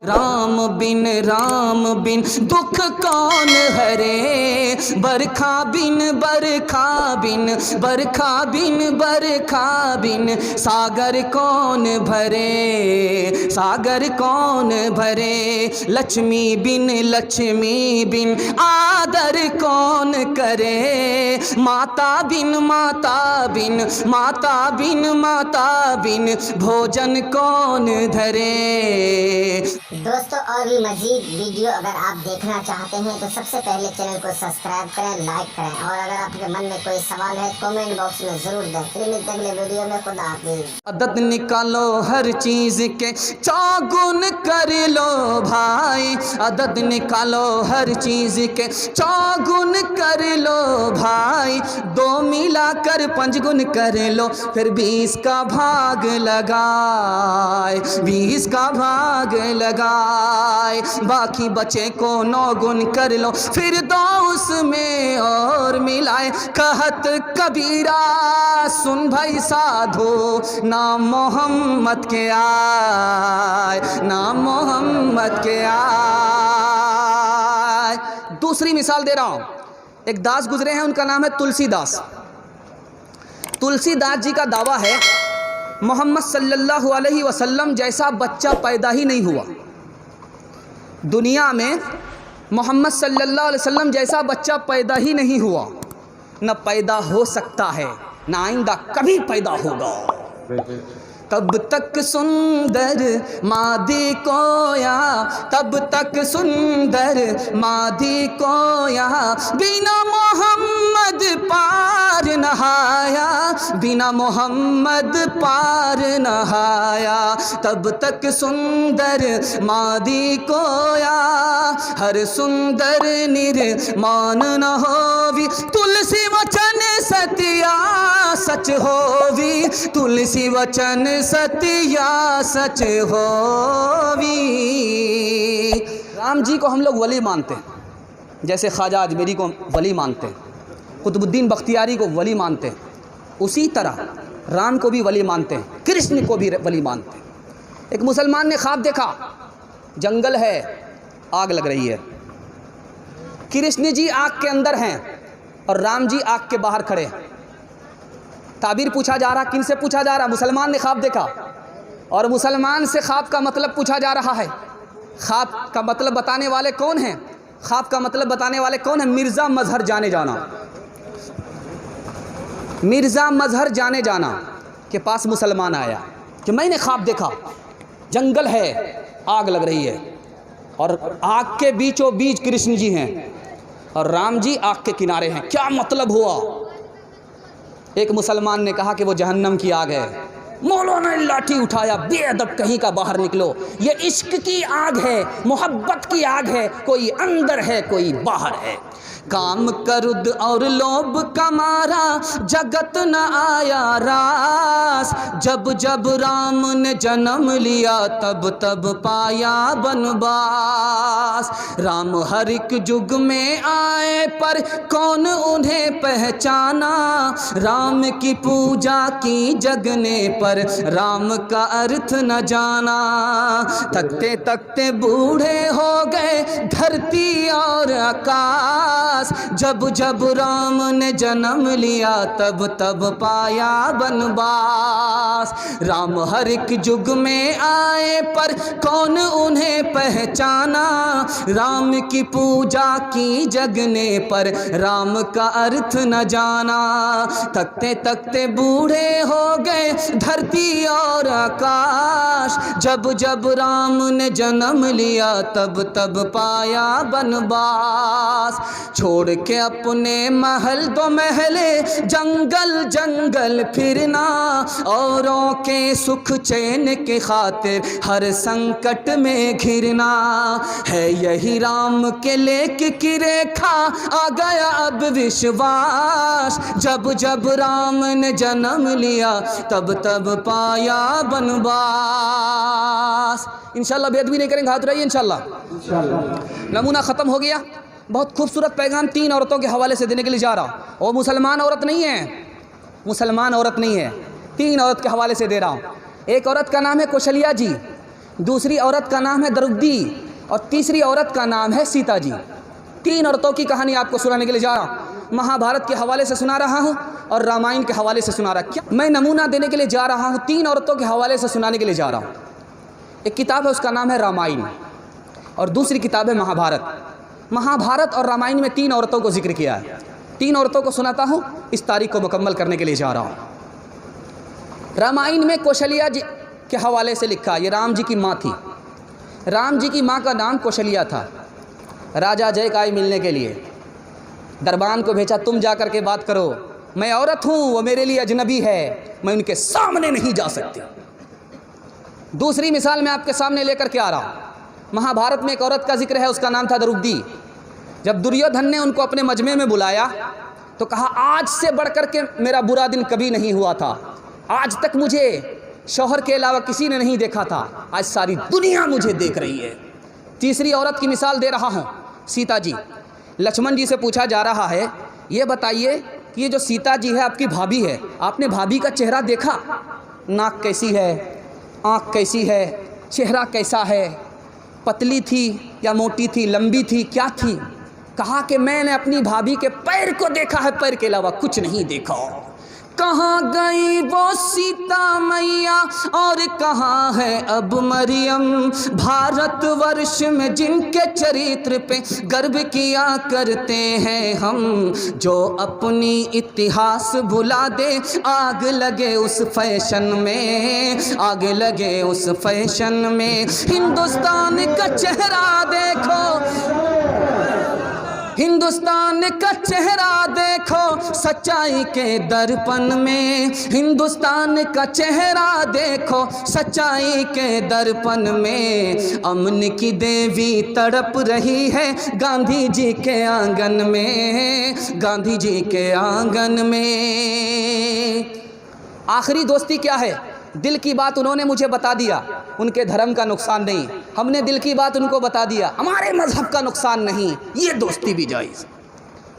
राम बिन दुख कौन हरे, बरखा बिन सागर कौन भरे, लक्ष्मी बिन आदर कौन करे, माता बिन भोजन कौन धरे। दोस्तों, और भी मजीद वीडियो अगर आप देखना चाहते हैं तो सबसे पहले चैनल को सब्सक्राइब करें, लाइक करें, और अगर आपके मन में कोई सवाल है कमेंट बॉक्स में जरूर दें। फिर मिलते हैं अगले वीडियो में। खुदा हाफिज़। अदद निकालो हर चीज के चौगुन कर लो भाई, अदद निकालो हर चीज के चौगुन कर लो भाई, 2 मिलाकर 5 गुण कर लो, फिर 20 का भाग लगाए, 20 का भाग लगाए, बाकी बचे को 9 गुण कर लो, फिर 2 उसमें और मिलाए। कहत कबीरा सुन भाई साधो, नाम मोहम्मद के आए, नाम मोहम्मद के आए। दूसरी मिसाल दे रहा हूं, एक दास गुजरे हैं, उनका नाम है तुलसीदास। तुलसीदास जी का दावा है मोहम्मद सल्लल्लाहु अलैहि वसल्लम जैसा बच्चा पैदा ही नहीं हुआ। दुनिया में मोहम्मद सल्लल्लाहु अलैहि वसल्लम जैसा बच्चा पैदा ही नहीं हुआ, न पैदा हो सकता है, न आइंदा कभी पैदा होगा। तब तक सुंदर मादी कोया, तब तक सुंदर मादी कोया, बिना मोहम्मद पार नहाया, बिना मोहम्मद पार नहाया। तब तक सुंदर मादी कोया, हर सुंदर निर्माण न होवी, तुलसी वचन सत्या सच होवी, तुलसी वचन सत्या सच होवी। राम जी को हम लोग वली मानते हैं, जैसे ख्वाजा अजमेरी को वली मानते हैं, कुतुबुद्दीन बख्तियारी को वली मानते हैं, उसी तरह राम को भी वली मानते हैं, कृष्ण को भी वली मानते हैं। एक मुसलमान ने ख्वाब देखा, जंगल है, आग लग रही है, कृष्ण जी आग के अंदर हैं और राम जी आग के बाहर खड़े हैं। ताबीर पूछा जा रहा, किन से पूछा जा रहा? मुसलमान ने ख्वाब देखा और मुसलमान से ख्वाब का मतलब पूछा जा रहा है। ख्वाब का मतलब बताने वाले कौन हैं? ख्वाब का मतलब बताने वाले कौन हैं? मिर्ज़ा मजहर जाने जाना, मिर्ज़ा मजहर जाने जाना के पास मुसलमान आया कि मैंने ख्वाब देखा, जंगल है, आग लग रही है और आग के बीचों बीच कृष्ण जी हैं और राम जी आग के किनारे हैं, क्या मतलब हुआ? एक मुसलमान ने कहा कि वो जहन्नम की आग है। मौलाना ने लाठी उठाया, बेअदब कहीं का, बाहर निकलो, ये इश्क की आग है, मोहब्बत की आग है, कोई अंदर है कोई बाहर है। काम करुद और लोभ कमारा, जगत न आया रास, जब जब राम ने जन्म लिया तब तब पाया बनवास। राम हर एक युग में आए पर कौन उन्हें पहचाना, राम की पूजा की जगने पर राम का अर्थ न जाना। तकते तकते बूढ़े हो गए धरती और आकाश, जब जब राम ने जन्म लिया तब तब पाया बनवास। राम हर एक युग में आए पर कौन उन्हें पहचाना, राम की पूजा की जगने पर राम का अर्थ न जाना। तकते तकते बूढ़े हो गए धरती और आकाश, जब जब राम ने जन्म लिया तब तब पाया बनवास। छोड़ के अपने महल 2 महले, जंगल जंगल फिरना, औरों के सुख चैन के खातिर हर संकट में घिरना। है यही राम के लेख की रेखा, आ गया अब विश्वास, जब जब राम ने जन्म लिया तब तब पाया बनवास। इंशाल्लाह बेद भी नहीं करेंगे, हाथ रहिए इंशाल्लाह। नमूना ख़त्म हो गया। बहुत खूबसूरत पैगाम 3 औरतों के हवाले से देने के लिए जा रहा हूँ। वो मुसलमान औरत नहीं है, मुसलमान औरत नहीं है, 3 औरत के हवाले से दे रहा हूँ। एक औरत का नाम है कौशल्या जी। दूसरी औरत का नाम है द्रौपदी और तीसरी औरत का नाम है सीता जी। 3 औरतों की कहानी आपको सुनाने के लिए जा रहा हूँ। महाभारत के हवाले से सुना रहा हूँ और रामायण के हवाले से सुना रहा। क्या मैं नमूना देने के लिए जा रहा हूँ, 3 औरतों के हवाले से सुनाने के लिए जा रहा हूँ। एक किताब है उसका नाम है रामायण और दूसरी किताब है महाभारत। महाभारत और रामायण में 3 औरतों को जिक्र किया है। 3 औरतों को सुनाता हूँ, इस तारीख को मुकम्मल करने के लिए जा रहा हूँ। रामायण में कौशल्या जी के हवाले से लिखा, ये राम जी की माँ थी। राम जी की माँ का नाम कौशल्या था। राजा जय का मिलने के लिए दरबान को भेजा, तुम जा कर के बात करो, मैं औरत हूँ, वो मेरे लिए अजनबी है, मैं उनके सामने नहीं जा सकती। दूसरी मिसाल मैं आपके सामने लेकर के आ रहा हूँ। महाभारत में एक औरत का जिक्र है, उसका नाम था द्रौपदी। जब दुर्योधन ने उनको अपने मजमे में बुलाया तो कहा, आज से बढ़कर के मेरा बुरा दिन कभी नहीं हुआ था, आज तक मुझे शौहर के अलावा किसी ने नहीं देखा था, आज सारी दुनिया मुझे देख रही है। तीसरी औरत की मिसाल दे रहा हूँ, सीता जी। लक्ष्मण जी से पूछा जा रहा है, ये बताइए कि ये जो सीता जी है आपकी भाभी है, आपने भाभी का चेहरा देखा? नाक कैसी है, आँख कैसी है, चेहरा कैसा है, पतली थी या मोटी थी, लंबी थी, क्या थी? कहा कि मैंने अपनी भाभी के पैर को देखा है, पैर के अलावा कुछ नहीं देखा। कहाँ गई वो सीता मैया और कहाँ है अब मरियम, भारतवर्ष में जिनके चरित्र पे गर्व किया करते हैं हम, जो अपनी इतिहास भुला दे, आग लगे उस फैशन में, आग लगे उस फैशन में। हिंदुस्तान का चेहरा देखो, हिंदुस्तान का चेहरा देखो सच्चाई के दर्पण में, हिंदुस्तान का चेहरा देखो सच्चाई के दर्पण में। अमन की देवी तड़प रही है गांधी जी के आंगन में, गांधी जी के आंगन में। आखिरी दोस्ती क्या है? दिल की बात उन्होंने मुझे बता दिया, उनके धर्म का नुकसान नहीं, हमने दिल की बात उनको बता दिया, हमारे मजहब का नुकसान नहीं, ये दोस्ती भी जायज़।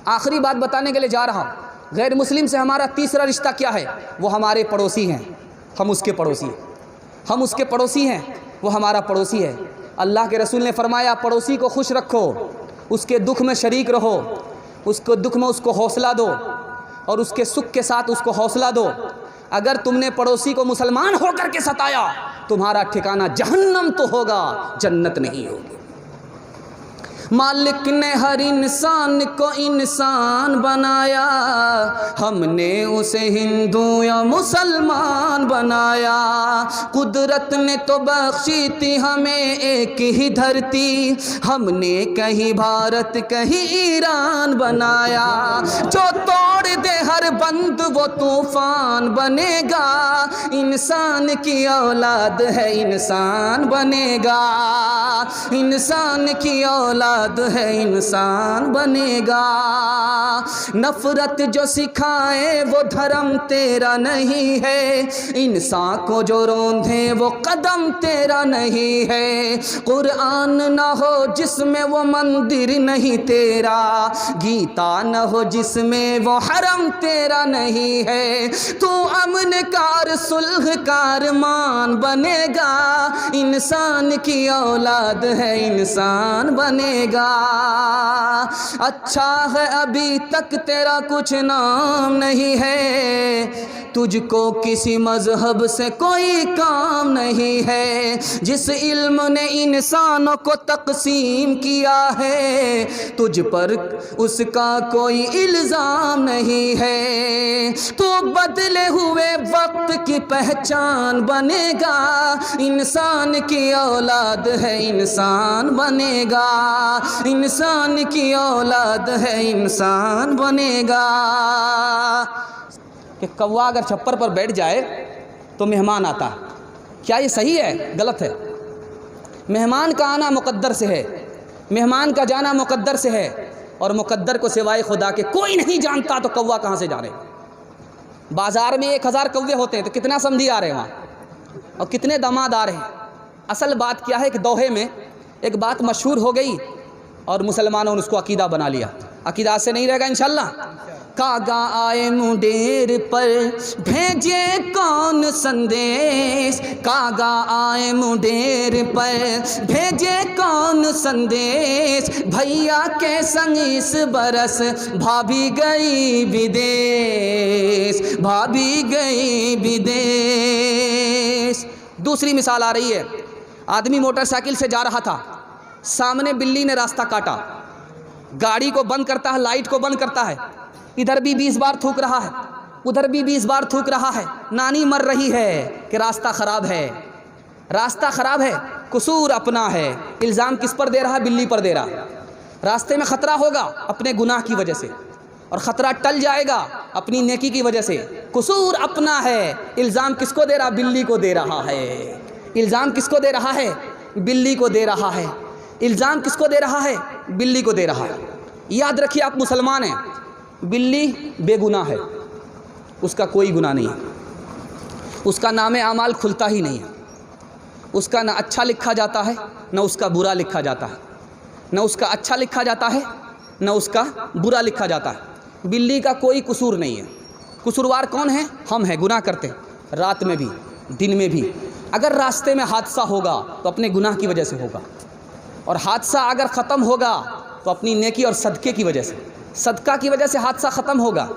आखिरी बात बताने के लिए जा रहा हूँ। गैर मुस्लिम से हमारा तीसरा रिश्ता क्या है? वो हमारे पड़ोसी हैं, हम उसके पड़ोसी हैं। हम उसके पड़ोसी हैं, वो हमारा पड़ोसी है। अल्लाह के रसूल ने फरमाया, पड़ोसी को खुश रखो, उसके दुख में शरीक रहो, उसको दुख में उसको हौसला दो और उसके सुख के साथ उसको हौसला दो। अगर तुमने पड़ोसी को मुसलमान होकर के सताया, तुम्हारा ठिकाना जहन्नम तो होगा, जन्नत नहीं होगी। मालिक ने हर इंसान को इंसान बनाया, हमने उसे हिंदू या मुसलमान बनाया। कुदरत ने तो बख्शी थी हमें एक ही धरती, हमने कहीं भारत कहीं ईरान बनाया। जो तोड़ दे हर बंद वो तूफान बनेगा, इंसान की औलाद है इंसान बनेगा, इंसान की औलाद है इंसान बनेगा। नफरत जो सिखाए वो धर्म तेरा नहीं है, इंसान को जो रोंधे वो कदम तेरा नहीं है। कुरान न हो जिसमें वो मंदिर नहीं तेरा, गीता न हो जिसमें वो हरम तेरा नहीं है। तू अमन कार सुलह कार मान बनेगा, इंसान की औलाद है इंसान बनेगा। अच्छा है अभी तक तेरा कुछ नाम नहीं है, तुझको किसी मजहब से कोई काम नहीं है। जिस इल्म ने इंसानों को तकसीम किया है, तुझ पर उसका कोई इल्ज़ाम नहीं है। तो बदले हुए वक्त की पहचान बनेगा, इंसान की औलाद है इंसान बनेगा, इंसान की औलाद है इंसान बनेगा। कि कौवा अगर छप्पर पर बैठ जाए तो मेहमान आता है, क्या ये सही है? गलत है। मेहमान का आना मुक़द्दर से है, मेहमान का जाना मुक़द्दर से है, और मुक़द्दर को सिवाय खुदा के कोई नहीं जानता, तो कौवा कहाँ से जाने? बाज़ार में 1000 कौवे होते हैं तो कितना समधी आ रहे हैं वहाँ, और कितने दामाद आ रहे हैं। असल बात क्या है कि दोहे में एक बात मशहूर हो गई और मुसलमानों ने उसको अकीदा बना लिया। अकीदा से नहीं रहेगा इंशाल्लाह। कागा आए मुंडेर पर भेजे कौन संदेश, कागा आए मुंडेर पर भेजे कौन संदेश, भैया के संग इस बरस भाभी गई विदेश, भाभी गई विदेश। दूसरी मिसाल आ रही है, आदमी मोटरसाइकिल से जा रहा था, सामने बिल्ली ने रास्ता काटा, गाड़ी को बंद करता है, लाइट को बंद करता है, इधर भी 20 बार थूक रहा है, उधर भी 20 बार थूक रहा है। नानी मर रही है कि रास्ता ख़राब है, रास्ता ख़राब है, कसूर अपना है। इल्ज़ाम किस पर दे रहा है? बिल्ली पर दे रहा है। रास्ते में ख़तरा होगा अपने गुनाह की वजह से, और ख़तरा टल जाएगा अपनी नेकी की वजह से। कसूर अपना है, इल्ज़ाम किसको दे रहा? बिल्ली को दे रहा है। इल्ज़ाम किसको दे रहा है? बिल्ली को दे रहा है। इल्ज़ाम किसको दे रहा है? बिल्ली को दे रहा है। याद रखिए, आप मुसलमान हैं, बिल्ली बेगुनाह है, उसका कोई गुनाह नहीं है, उसका नाम आमाल खुलता ही नहीं है, उसका ना अच्छा लिखा जाता है ना उसका बुरा लिखा जाता है, ना उसका अच्छा लिखा जाता है ना उसका बुरा लिखा जाता है। बिल्ली का कोई कसूर नहीं है। कसूरवार कौन है? हम हैं, गुनाह करते हैं, रात में भी दिन में भी। अगर रास्ते में हादसा होगा तो अपने गुनाह की वजह से होगा, और हादसा अगर ख़त्म होगा तो अपनी नेकी और सदक़े की वजह से, सदका की वजह से हादसा ख़त्म होगा,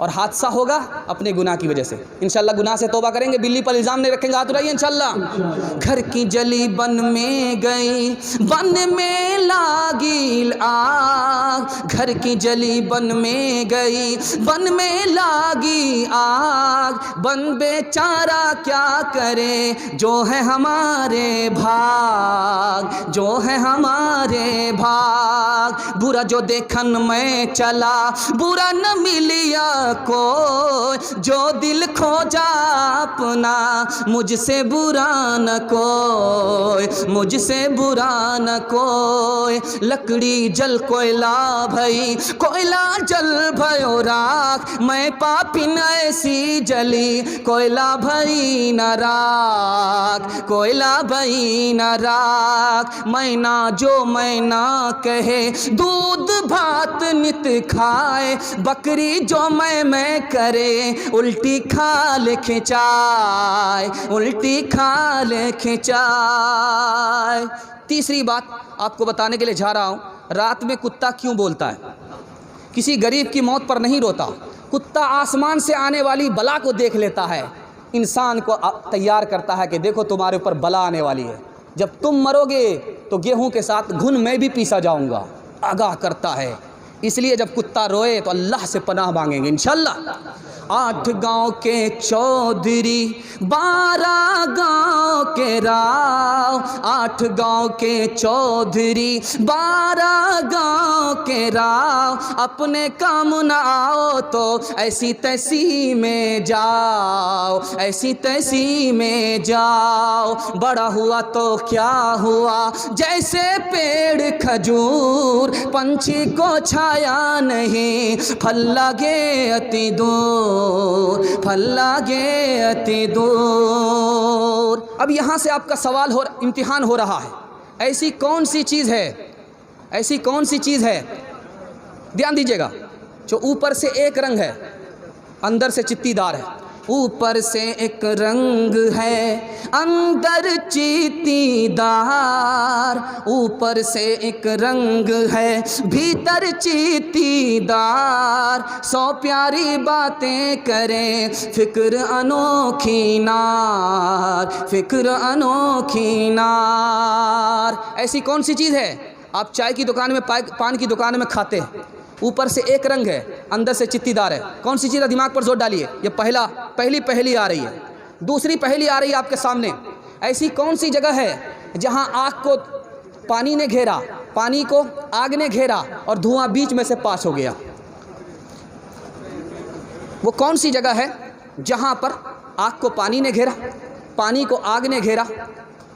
और हादसा होगा अपने गुनाह की वजह से। इंशाल्लाह गुनाह से तौबा करेंगे, बिल्ली पर इल्ज़ाम नहीं रखेंगे, हाथ उठाइए इंशाल्लाह। घर की जली बन में गई, बन में लागी आग, घर की जली बन में गई, बन में लागी आग, बन बेचारा क्या करे, जो है हमारे भाग, जो है हमारे भाग। बुरा जो देखन में चला, बुरा न मिलिया कोई, जो दिल खोजा अपना, मुझसे बुरा न कोई, मुझसे बुरा न कोई। लकड़ी जल कोयला भई, कोयला जल भयो राख, मैं पापिन ऐसी जली, कोयला भई न राख, कोयला भई न राख। मैना जो मैना कहे, दूध भात नित खाए, बकरी जो मैं करे, उल्टी खाल खिंचाए, उल्टी खाल खिंचाए। तीसरी बात आपको बताने के लिए जा रहा हूँ, रात में कुत्ता क्यों बोलता है? किसी गरीब की मौत पर नहीं रोता, कुत्ता आसमान से आने वाली बला को देख लेता है, इंसान को तैयार करता है कि देखो तुम्हारे ऊपर बला आने वाली है, जब तुम मरोगे तो गेहूं के साथ घुन मैं भी पीसा जाऊंगा, आगाह करता है। इसलिए जब कुत्ता रोए तो अल्लाह से पनाह मांगेंगे इंशाल्लाह। 8 गांव के चौधरी, 12 गांव के राव, 8 गांव के चौधरी, 12 गांव के राव, अपने काम न आओ तो ऐसी तैसी में जाओ, ऐसी तैसी में जाओ। बड़ा हुआ तो क्या हुआ, जैसे पेड़ खजूर, पंछी को छाया नहीं, फल लगे अति दूर, फल लगे अति दूर। अब यहाँ से आपका सवाल हो, इम्तिहान हो रहा है, ऐसी कौन सी चीज़ है, ऐसी कौन सी चीज़ है, ध्यान दीजिएगा, जो ऊपर से एक रंग है, अंदर से चित्तीदार है। ऊपर से एक रंग है, अंदर चीतीदार, ऊपर से एक रंग है, भीतर चीतीदार। 100 प्यारी बातें करें, फिक्र अनोखी नार, फिक्र अनोखी नार। ऐसी कौन सी चीज़ है? आप चाय की दुकान में, पान की दुकान में खाते हैं, ऊपर से एक रंग है, अंदर से चित्तीदार है। कौन सी चीज़ है? दिमाग पर जोर डालिए। ये पहली आ रही है। दूसरी पहली आ रही है आपके सामने। ऐसी कौन सी जगह है जहां आग को पानी ने घेरा, पानी को आग ने घेरा और धुआं बीच में से पास हो गया? वो कौन सी जगह है जहां पर आग को पानी ने घेरा, पानी को आग ने घेरा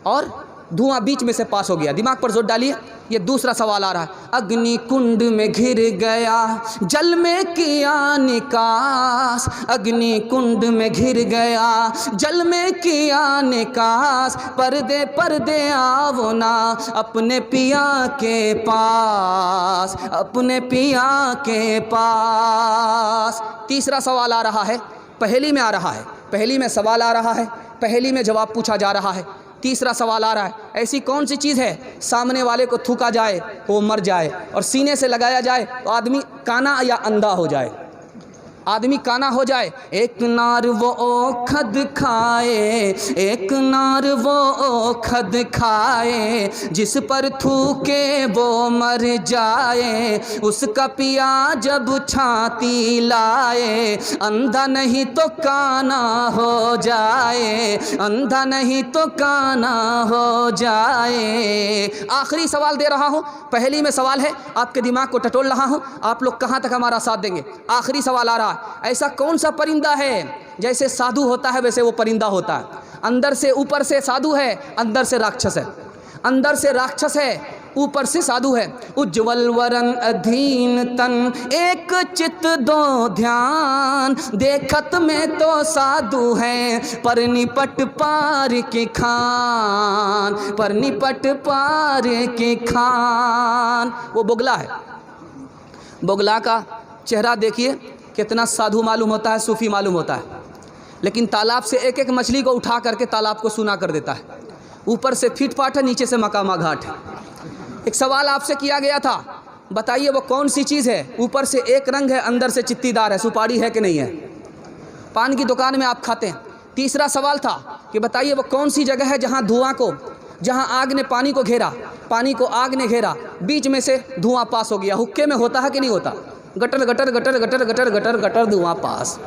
और धुआं बीच में से पास हो गया। दिमाग पर जोर डालिए। ये दूसरा सवाल आ रहा है, अग्नि कुंड में घिर गया जल में किया निकास, अग्नि कुंड में घिर गया जल में किया निकास, पर्दे पर्दे आओ ना अपने पिया के पास, अपने पिया के पास। तीसरा सवाल आ रहा है, पहेली में आ रहा है, पहेली में सवाल आ रहा है, पहेली में जवाब पूछा जा रहा है। तीसरा सवाल आ रहा है, ऐसी कौन सी चीज़ है सामने वाले को थूका जाए तो वो मर जाए, और सीने से लगाया जाए तो आदमी काना या अंधा हो जाए, आदमी काना हो जाए। एक नार वो ओखद खाए, एक नार वो ओखद खाए, जिस पर थूके वो मर जाए, उसका पिया जब छाती लाए, अंधा नहीं तो काना हो जाए, अंधा नहीं तो काना हो जाए। आखिरी सवाल दे रहा हूँ, पहली में सवाल है, आपके दिमाग को टटोल रहा हूँ, आप लोग कहाँ तक हमारा साथ देंगे। आखिरी सवाल आ रहा है, ऐसा कौन सा परिंदा है, जैसे साधु होता है वैसे वो परिंदा होता है, अंदर से ऊपर से साधु है, अंदर से राक्षस है, अंदर से राक्षस है, ऊपर से साधु है। उज्ज्वल वरन अधीन तन एक चित दो ध्यान, देखत में तो साधु है पर निपट पार के खान, पर निपट पार के खान। वो बोगला है, बोगला का चेहरा देखिए कितना साधु मालूम होता है, सूफी मालूम होता है, लेकिन तालाब से एक एक मछली को उठा करके तालाब को सूना कर देता है। ऊपर से फीट फाट है, नीचे से मकामा घाट है। एक सवाल आपसे किया गया था, बताइए वो कौन सी चीज़ है, ऊपर से एक रंग है, अंदर से चित्तीदार है, सुपारी है कि नहीं है, पान की दुकान में आप खाते हैं। तीसरा सवाल था कि बताइए वो कौन सी जगह है जहाँ धुआं को, जहाँ आग ने पानी को घेरा, पानी को आग ने घेरा, बीच में से धुआं पास हो गया। हुक्के में होता है कि नहीं होता, gutter gutter gutter gutter gutter gutter gutter धुआं पास।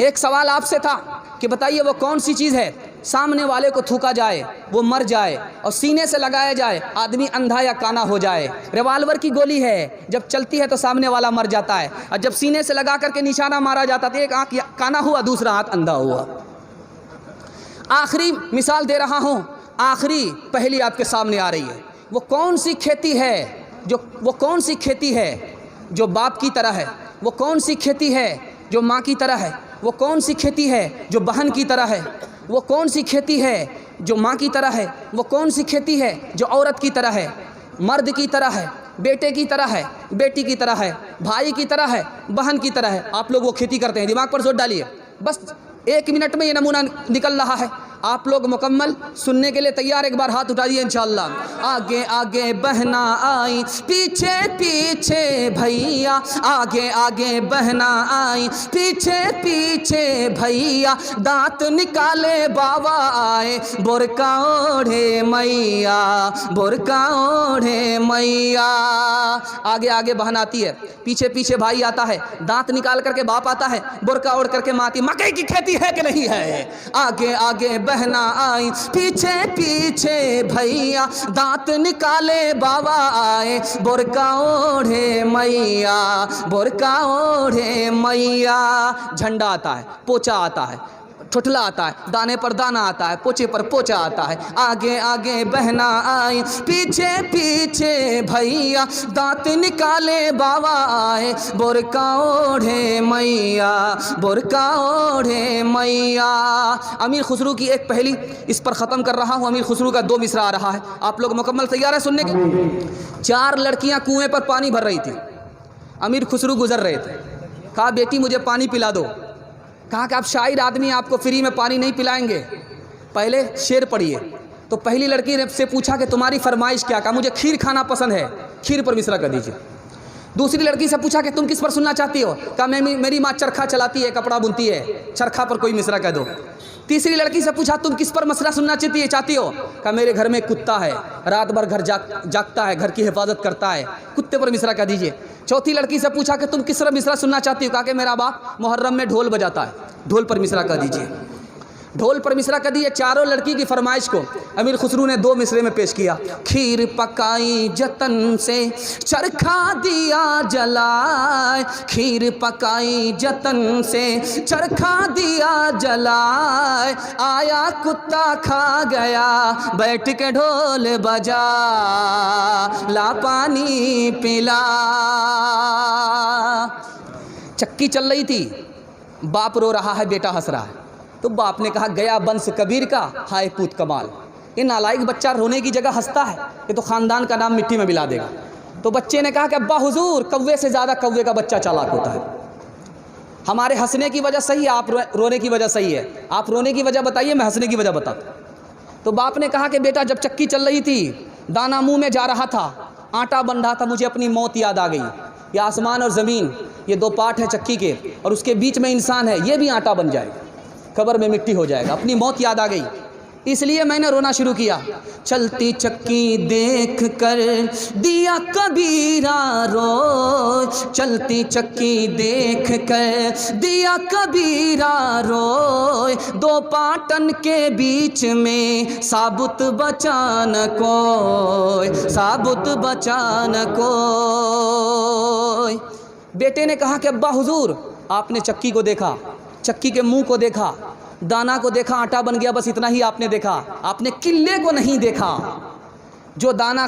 एक सवाल आपसे था कि बताइए वो कौन सी चीज़ है, सामने वाले को थूका जाए वो मर जाए, और सीने से लगाया जाए आदमी अंधा या काना हो जाए। रिवाल्वर की गोली है, जब चलती है तो सामने वाला मर जाता है, और जब सीने से लगा करके निशाना मारा जाता तो एक आँख काना हुआ, दूसरा हाथ अंधा हुआ। आखिरी मिसाल दे रहा हूँ, आखिरी पहेली आपके सामने आ रही है, वो कौन सी खेती है वो कौन सी खेती है जो बाप की तरह है, वो कौन सी खेती है जो माँ की तरह है, वो कौन सी खेती है जो बहन की तरह है, वो कौन सी खेती है जो माँ की तरह है, वो कौन सी खेती है जो औरत की तरह है, मर्द की तरह है, बेटे की तरह है, बेटी की तरह है, भाई की तरह है, बहन की तरह है। आप लोग वो खेती करते हैं, दिमाग पर जोर डालिए, बस 1 मिनट में ये नमूना निकल रहा है। आप लोग मुकम्मल सुनने के लिए तैयार, एक बार हाथ उठाइए इंशाअल्लाह। आगे आगे बहना आई, पीछे पीछे भैया, आगे आगे बहना आई, पीछे पीछे भैया, दांत निकाले बाबा आए, बुरका ओढ़े मैया, बुरका ओढ़े मैया। आगे आगे बहन आती है, पीछे पीछे भाई आता है, दांत निकाल करके बाप आता है, बुरका ओढ़ करके माँ आती। मकई की खेती है कि नहीं है? आगे आगे बहना आई, पीछे पीछे भैया, दांत निकाले बाबा आए, बुरका ओढ़े मैया, बुरका ओढ़े मैया। झंडा आता है, पोचा आता है, ठुठला आता है, दाने पर दाना आता है, पोचे पर पोचा आता है। आगे आगे बहना आई, पीछे पीछे भैया, दांत निकाले बाबा आए, बुरका ओढ़े मैया, बुरका ओढ़े मैया। अमीर खुसरू की एक पहेली इस पर ख़त्म कर रहा हूँ। अमीर खुसरू का 2 मिसरा आ रहा है, आप लोग मुकम्मल तैयार है सुनने के? 4 लड़कियाँ कुएँ पर पानी भर रही थी, अमीर खुसरू गुजर रहे थे, कहा बेटी मुझे पानी पिला दो। कहा कि आप शायर आदमी, आपको फ्री में पानी नहीं पिलाएंगे, पहले शेर पढ़िए। तो पहली लड़की ने से पूछा कि तुम्हारी फरमाइश क्या? कहा मुझे खीर खाना पसंद है, खीर पर मिसरा कर दीजिए। दूसरी लड़की से पूछा कि तुम किस पर सुनना चाहती हो? कहा मेरी माँ चरखा चलाती है, कपड़ा बुनती है, चरखा पर कोई मिसरा कह दो। तीसरी लड़की से पूछा तुम किस पर मसला सुनना चाहती हो? कहा मेरे घर में कुत्ता है, रात भर घर जागता है, घर की हिफाजत करता है, कुत्ते पर मिसरा कह दीजिए। चौथी लड़की से पूछा कि तुम किस पर मिसरा सुनना चाहती हो? कहा कि मेरा बाप मुहर्रम में ढोल बजाता है, ढोल पर मिसरा कह दीजिए। ढोल पर मिसरा कर दिए। चारों लड़की की फरमाइश को अमीर खुसरू ने 2 मिसरे में पेश किया। खीर पकाई जतन से चरखा दिया जलाए, खीर पकाई जतन से चरखा दिया जलाए, आया कुत्ता खा गया बैठ के ढोल बजा, ला पानी पिला। चक्की चल रही थी, बाप रो रहा है, बेटा हंस रहा है। तो बाप ने कहा गया बंस कबीर का, हाय पूत कमाल। ये नालायक बच्चा रोने की जगह हंसता है, ये तो ख़ानदान का नाम मिट्टी में मिला देगा। तो बच्चे ने कहा कि अब्बा हुजूर, कौवे से ज़्यादा कौवे का बच्चा चालाक होता है। हमारे हंसने की वजह सही है, आप रोने की वजह सही है। आप रोने की वजह बताइए, मैं हंसने की वजह बताता। तो बाप ने कहा कि बेटा, जब चक्की चल रही थी, दाना मुंह में जा रहा था, आटा बन रहा था, मुझे अपनी मौत याद आ गई। ये आसमान और ज़मीन, ये 2 पार्ट हैं चक्की के, और उसके बीच में इंसान है, ये भी आटा बन जाएगा, कब्र में मिट्टी हो जाएगा। अपनी मौत याद आ गई, इसलिए मैंने रोना शुरू किया। चलती चक्की देख कर दिया कबीरा रोए, चलती चक्की देख कर दिया कबीरा रोए, 2 पाटन के बीच में साबुत बचा न कोई, साबुत बचा न कोई। बेटे ने कहा कि अब्बा हुजूर, आपने चक्की को देखा, चक्की के मुंह को देखा, दाना को देखा, आटा बन गया, बस इतना ही आपने देखा, आपने किले को नहीं देखा। जो दाना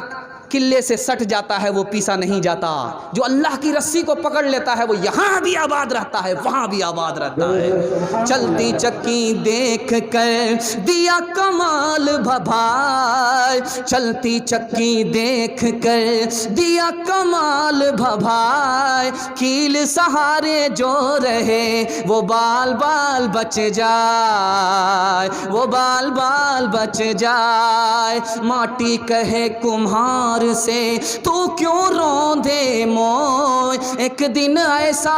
किले से सट जाता है वो पीसा नहीं जाता, जो अल्लाह की रस्सी को पकड़ लेता है वो यहाँ भी आबाद रहता है, वहाँ भी आबाद रहता है। चलती चक्की देख कर दिया कमाल भभाए, चलती चक्की देख कर दिया कमाल भभाए, कील सहारे जो रहे वो बाल बाल बच जाए, वो बाल बाल बच जाए। माटी कहे कुम्हार से तू क्यों रोंदे मोय, एक दिन ऐसा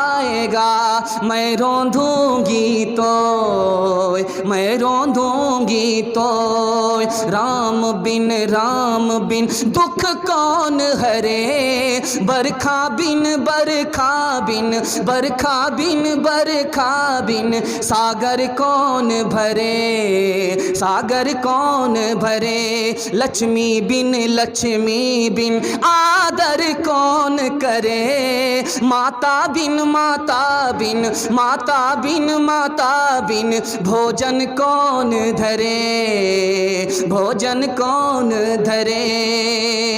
आएगा मैं रोंदूंगी तो, मैं रोंदूंगी तो। राम बिन दुख कौन हरे, बरखा बिन बरखा बिन, बरखा बिन बरखा बिन, सागर कौन भरे, सागर कौन भरे। लक्ष्मी बिन आदर कौन करे, माता बिन भोजन कौन धरे, भोजन कौन धरे।